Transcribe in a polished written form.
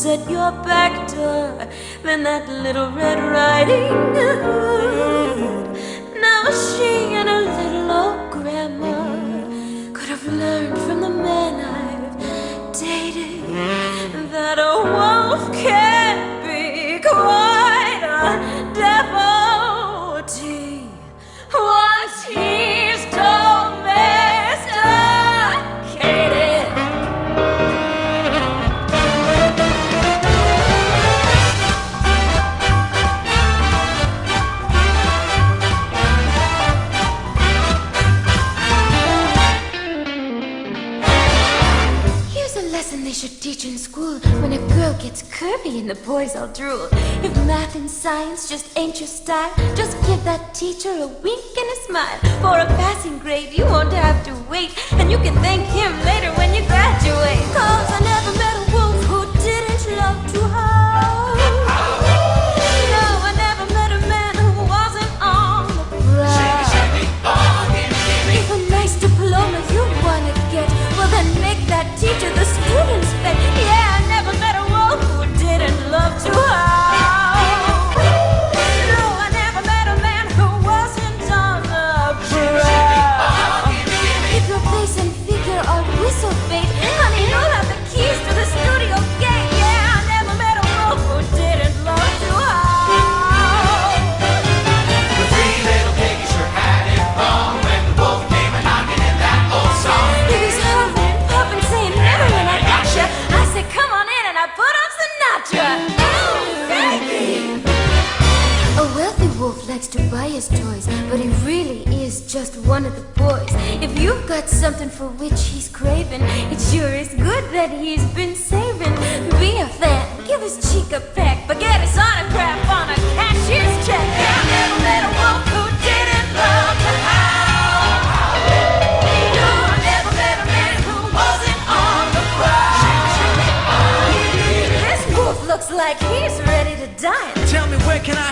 wolves at your back door than that little Red Riding Hood. Now she and her little old grandma could have learned from the men I've dated that a wolf can be quite a devotee once he's domesticated. Here's a lesson they should teach in school. When a girl gets curvy and the boys all drool. If math and science just ain't your style, just give that teacher a wink and a smile. For a passing grade you won't have to wait, and you can thank him later when you graduate. 'Cause I never met a wolf who didn't love to howl. No, I never met a man who wasn't on the prowl. If a nice diploma you wanna get, well then make that teacher the student's pet. Yeah, I never met a wolf who didn't love to howl. No, I never met a man who wasn't on the prowl. If your face and figure are whistle bait, honey, you'll have the keys to the studio gate. Yeah, I never met a wolf who didn't love to howl. The three little piggies sure had it wrong when the wolf came a knocking in that old song. If he's huffing and puffing, saying never when I gotcha, I said come on in and I put on Sinatra. Oh, baby! A wealthy wolf likes to buy his toys, but he really is just one of the boys. If you've got something for which he's craving, it sure is good that he's been saving. Be a fan, give his cheek a peck, but get his autograph on a cashier's check. I never met a wolf who didn't love to howl. No, I never met a man who wasn't on the prowl. This wolf looks like he's ready to die. Tell me, where can I